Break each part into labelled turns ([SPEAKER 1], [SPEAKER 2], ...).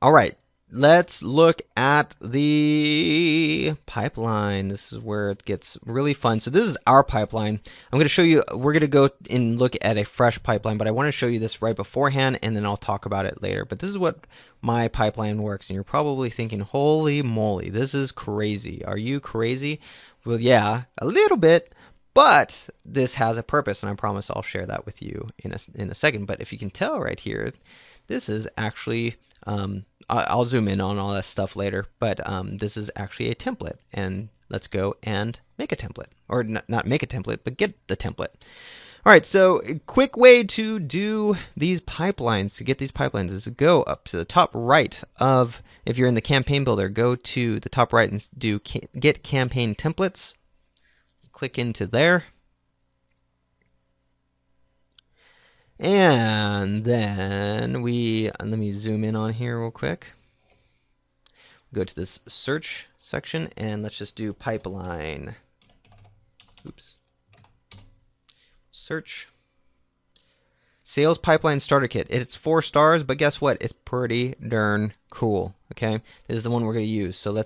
[SPEAKER 1] All right, let's look at the pipeline. This is where it gets really fun. So this is our pipeline. I'm going to show you, we're going to go and look at a fresh pipeline, but I want to show you this right beforehand, and then I'll talk about it later. But this is what my pipeline works, and you're probably thinking, holy moly, this is crazy. Are you crazy? Well, yeah, a little bit. But this has a purpose, and I promise I'll share that with you in a second. But if you can tell right here, this is actually, I'll zoom in on all that stuff later, but this is actually a template. And let's go and make a template. Or not make a template, but get the template. All right, so a quick way to do these pipelines, to get these pipelines, is to go up to the top right of, if you're in the campaign builder, go to the top right and do get campaign templates. Click into there. And then let me zoom in on here real quick. Go to this search section and let's just do pipeline. Oops. Search. Sales Pipeline Starter Kit. It's 4 stars, but guess what? It's pretty darn cool. Okay, this is the one we're going to use. So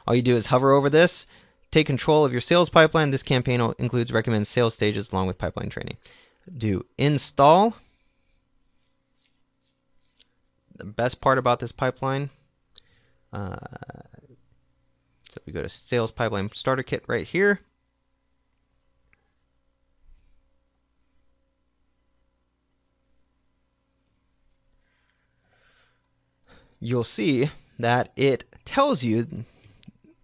[SPEAKER 1] all you do is hover over this. Take control of your sales pipeline. This campaign includes recommended sales stages along with pipeline training. Do install. The best part about this pipeline, so we go to Sales Pipeline Starter Kit right here. You'll see that it tells you,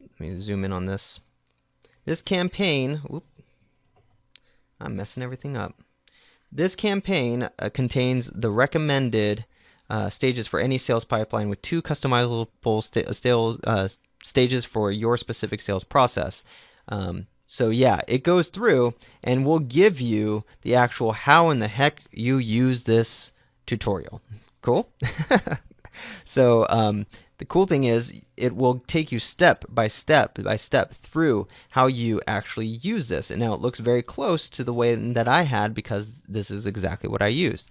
[SPEAKER 1] let me zoom in on this. This campaign, I'm messing everything up. This campaign contains the recommended stages for any sales pipeline with 2 customizable stages for your specific sales process. So yeah, it goes through and will give you the actual how in the heck you use this tutorial. Cool? So the cool thing is it will take you step by step through how you actually use this. And now it looks very close to the way that I had because this is exactly what I used.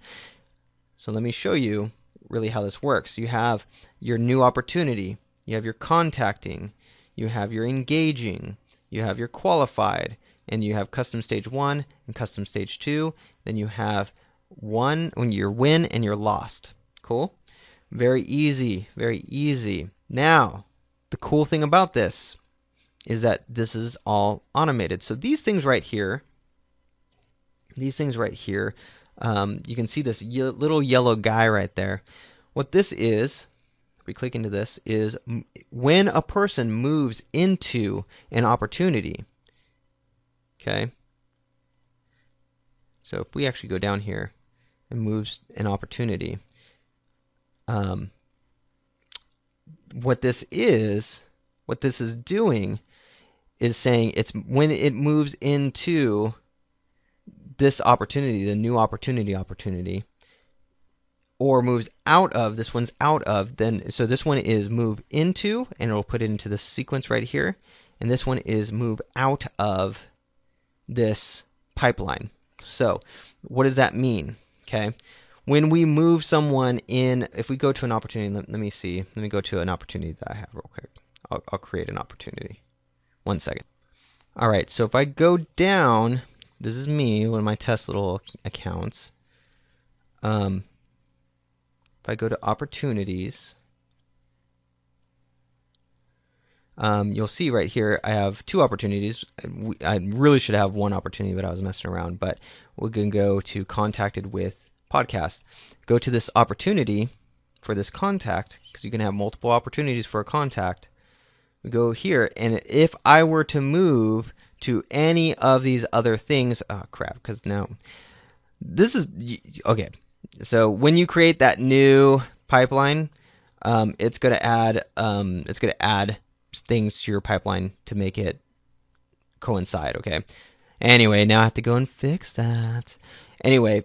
[SPEAKER 1] So let me show you really how this works. You have your new opportunity, you have your contacting, you have your engaging, you have your qualified, and you have custom stage 1 and custom stage 2. Then you have your win and your lost. Cool? Very easy, very easy. Now, the cool thing about this is that this is all automated. So these things right here, you can see this little yellow guy right there. What this is, if we click into this, is when a person moves into an opportunity. Okay? So if we actually go down here and moves an opportunity, what this is doing is saying it's when it moves into this opportunity, the new opportunity, or moves out of, this one's out of, then, so this one is move into, and it'll put it into this sequence right here, and this one is move out of this pipeline. So what does that mean? Okay. When we move someone in, if we go to an opportunity, let me see. Let me go to an opportunity that I have real quick. I'll create an opportunity. 1 second. All right, so if I go down, this is me, one of my test little accounts. If I go to opportunities, you'll see right here I have 2 opportunities. I really should have 1 opportunity, but I was messing around. But we're going to go to contacted with podcast. Go to this opportunity for this contact, because you can have multiple opportunities for a contact. We go here, and if I were to move to any of these other things, oh crap, because now this is okay. So when you create that new pipeline, it's going to add things to your pipeline to make it coincide. Okay. Anyway, now I have to go and fix that. Anyway,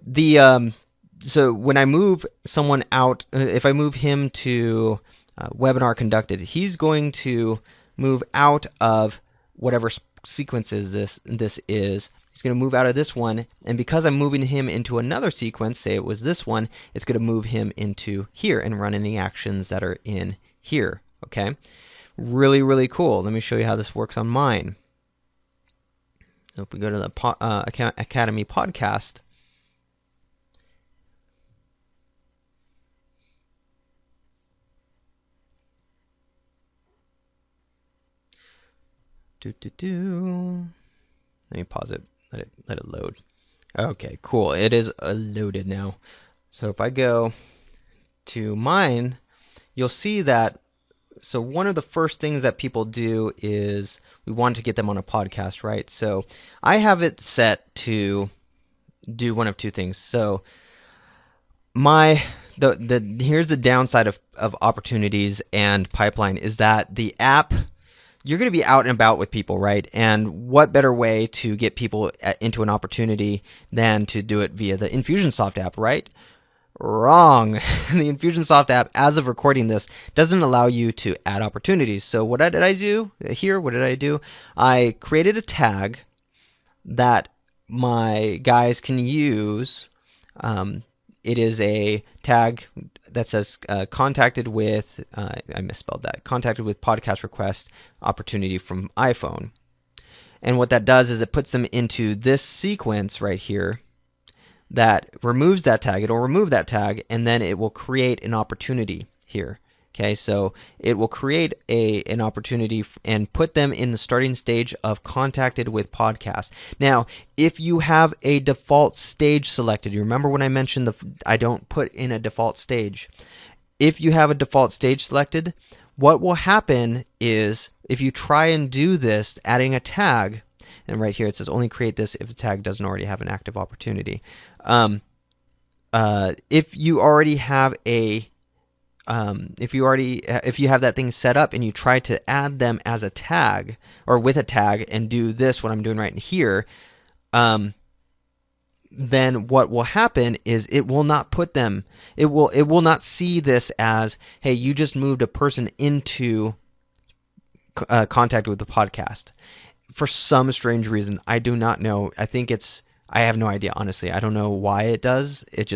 [SPEAKER 1] so when I move someone out, if I move him to webinar conducted, he's going to move out of whatever sequences this is, He's going to move out of this one, and because I'm moving him into another sequence, say it was this one, it's going to move him into here and run any actions that are in here, okay? Really, really cool. Let me show you how this works on mine. So if we go to the Academy podcast, let me pause it. Let it load. Okay, cool. It is loaded now. So if I go to mine, you'll see that. So one of the first things that people do is we want to get them on a podcast, right? So I have it set to do one of two things. So here's the downside of opportunities and pipeline is that the app, you're going to be out and about with people, right? And what better way to get people into an opportunity than to do it via the Infusionsoft app, right? Wrong. The Infusionsoft app, as of recording this, doesn't allow you to add opportunities. So what did I do here? What did I do? I created a tag that my guys can use. It is a tag that says contacted with, I misspelled that, contacted with podcast request opportunity from iPhone. And what that does is it puts them into this sequence right here that removes that tag. It'll remove that tag, and then it will create an opportunity here. Okay, so it will create an opportunity and put them in the starting stage of contacted with podcast. Now, if you have a default stage selected, you remember when I mentioned I don't put in a default stage. If you have a default stage selected, what will happen is if you try and do this, adding a tag, and right here it says only create this if the tag doesn't already have an active opportunity. If you already have if you have that thing set up and you try to add them as a tag or with a tag and do this, what I'm doing right here, then what will happen is it will not put them. It will not see this as, hey, you just moved a person into contact with the podcast. For some strange reason, I do not know. I have no idea, honestly. I don't know why it does. It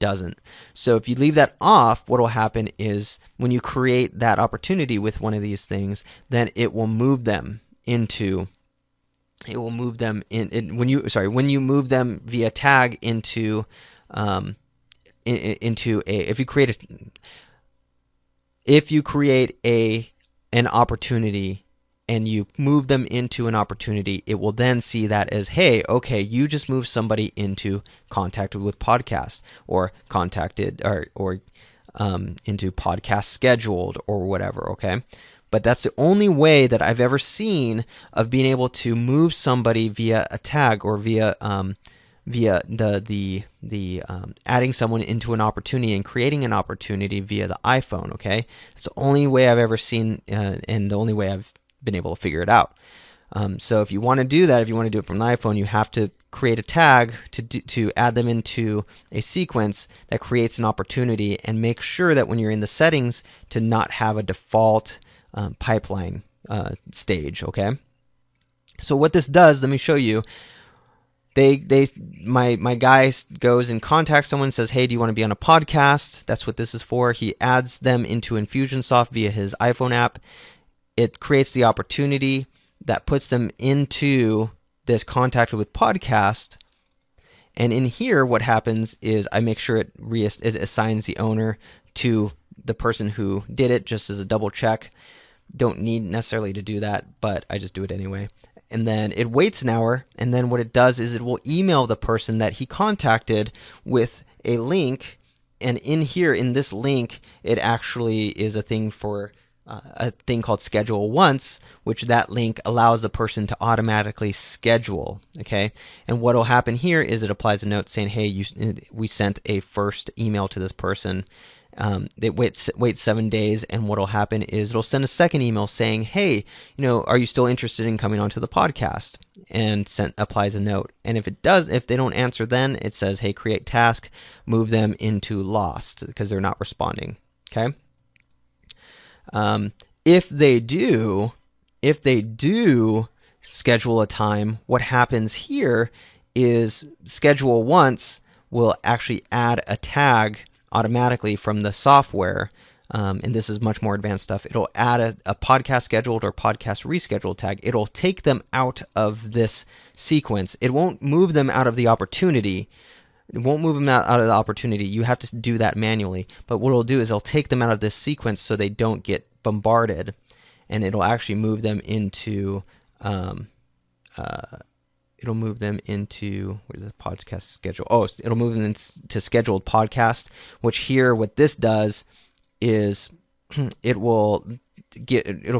[SPEAKER 1] doesn't. So if you leave that off, what will happen is when you create that opportunity with one of these things, then it will move them into. It will move them when you move them via tag into a. If you create an opportunity and you move them into an opportunity, it will then see that as, hey, okay, you just moved somebody into contacted with podcast or contacted or into podcast scheduled or whatever, okay? But that's the only way that I've ever seen of being able to move somebody via a tag or via the adding someone into an opportunity and creating an opportunity via the iPhone, okay? It's the only way I've ever seen and the only way I've been able to figure it out. So if you want to do that, if you want to do it from the iPhone, you have to create a tag to add them into a sequence that creates an opportunity, and make sure that when you're in the settings to not have a default pipeline stage, okay? So what this does, let me show you. My guy goes and contacts someone, says, hey, do you want to be on a podcast? That's what this is for. He adds them into Infusionsoft via his iPhone app. It creates the opportunity that puts them into this contacted with podcast. And in here, what happens is I make sure it assigns the owner to the person who did it, just as a double check. Don't need necessarily to do that, but I just do it anyway. And then it waits an hour, and then what it does is it will email the person that he contacted with a link. And in here, in this link, it actually is a thing for a thing called Schedule Once, which that link allows the person to automatically schedule, okay? And what will happen here is it applies a note saying, hey, we sent a first email to this person. It waits 7 days, and what will happen is it'll send a second email saying, hey, are you still interested in coming onto the podcast? And applies a note. And if they don't answer, then it says, hey, create task, move them into lost because they're not responding, okay? If they do schedule a time. What happens here is schedule once will actually add a tag automatically from the software. And this is much more advanced stuff. It'll add a podcast scheduled or podcast rescheduled tag. It'll take them out of this sequence. It won't move them out of the opportunity. It won't move them out of the opportunity. You have to do that manually. But what it'll do is it'll take them out of this sequence so they don't get bombarded. And it'll actually move them into, it'll move them into, where's the podcast schedule? Oh, it'll move them into scheduled podcast, which here, what this does is it'll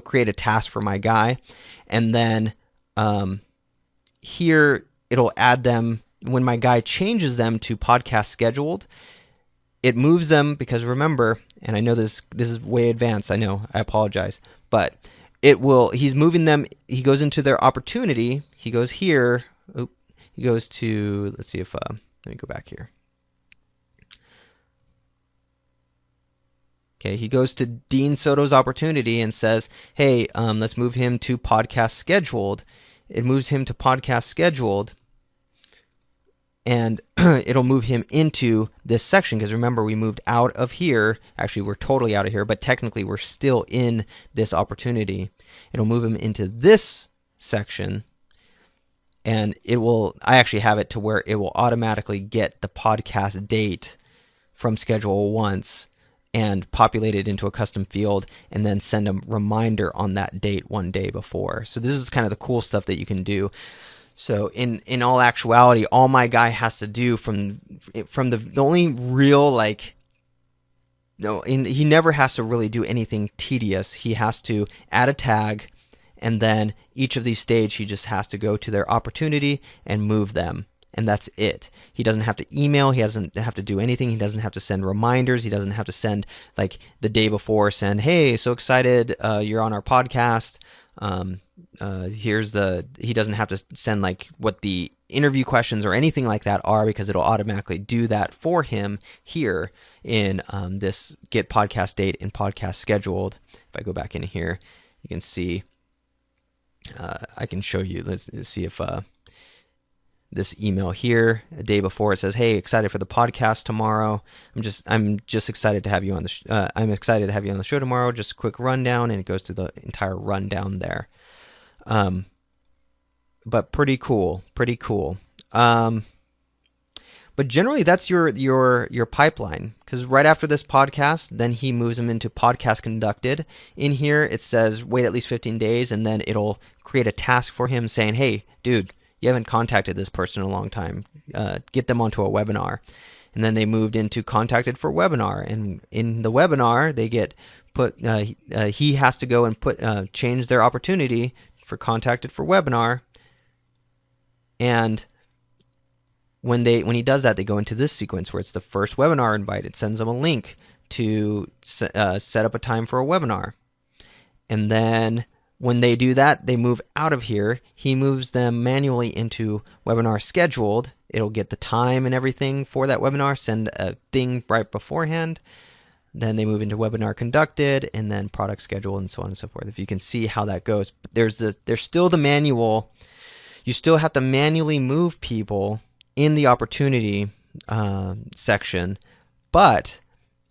[SPEAKER 1] create a task for my guy. And then here it'll add them when my guy changes them to podcast scheduled. It moves them because remember, and I know this is way advanced. I know, I apologize, but he's moving them. He goes into their opportunity. He goes here. He goes to, let's see if, let me go back here. Okay, he goes to Dean Soto's opportunity and says, hey, let's move him to podcast scheduled. It moves him to podcast scheduled, and it'll move him into this section because remember, we moved out of here. Actually, we're totally out of here, but technically we're still in this opportunity. It'll move him into this section, and I actually have it to where it will automatically get the podcast date from schedule once and populate it into a custom field and then send a reminder on that date one day before. So this is kind of the cool stuff that you can do. So in all actuality, all my guy has to do from the only real he never has to really do anything tedious. He has to add a tag, and then each of these stage he just has to go to their opportunity and move them. And that's it. He doesn't have to email. He doesn't have to do anything. He doesn't have to send reminders. He doesn't have to send the day before, hey, so excited, you're on our podcast. He doesn't have to send what the interview questions or anything like that are, because it'll automatically do that for him here in this get podcast date and podcast scheduled. If I go back in here, you can see, I can show you, let's see if, this email here a day before, it says, hey, excited for the podcast tomorrow. I'm just excited to have you on the I'm excited to have you on the show tomorrow. Just a quick rundown, and it goes through the entire rundown there. But pretty cool. But generally that's your pipeline, because right after this podcast, then he moves them into podcast conducted. In here it says wait at least 15 days, and then it'll create a task for him saying, hey, dude, you haven't contacted this person in a long time. Get them onto a webinar. And then they moved into contacted for webinar. And in the webinar, they get put, he has to go and change their opportunity for contacted for webinar. And when he does that, they go into this sequence where it's the first webinar invite. It sends them a link to set up a time for a webinar. And then when they do that, they move out of here. He moves them manually into webinar scheduled. It'll get the time and everything for that webinar, send a thing right beforehand. Then they move into webinar conducted, and then product schedule, and so on and so forth. If you can see how that goes. But there's still the manual. You still have to manually move people in the opportunity section, but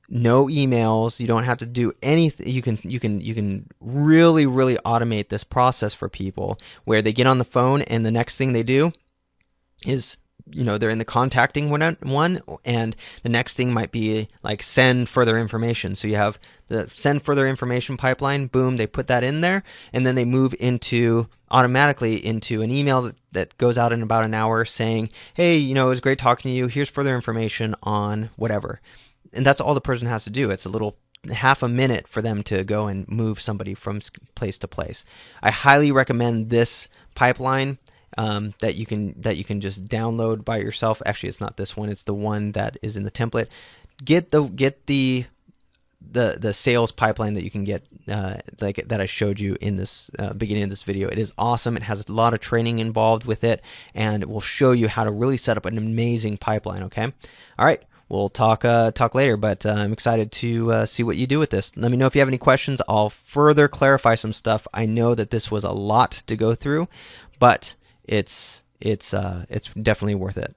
[SPEAKER 1] no emails. You don't have to do anything. You can really automate this process for people, where they get on the phone and the next thing they do is, they're in the contacting one, and the next thing might be send further information. So you have the send further information pipeline. Boom, they put that in there, and then they move automatically into an email that goes out in about an hour saying, hey, it was great talking to you. Here's further information on whatever. And that's all the person has to do. It's a little half a minute for them to go and move somebody from place to place. I highly recommend this pipeline that you can just download by yourself. Actually, it's not this one. It's the one that is in the template. Get the sales pipeline that you can get, that I showed you in this beginning of this video. It is awesome. It has a lot of training involved with it, and it will show you how to really set up an amazing pipeline. Okay. All right. we'll talk later. But I'm excited to see what you do with this. Let me know if you have any questions. I'll further clarify some stuff. I know that this was a lot to go through, but it's definitely worth it.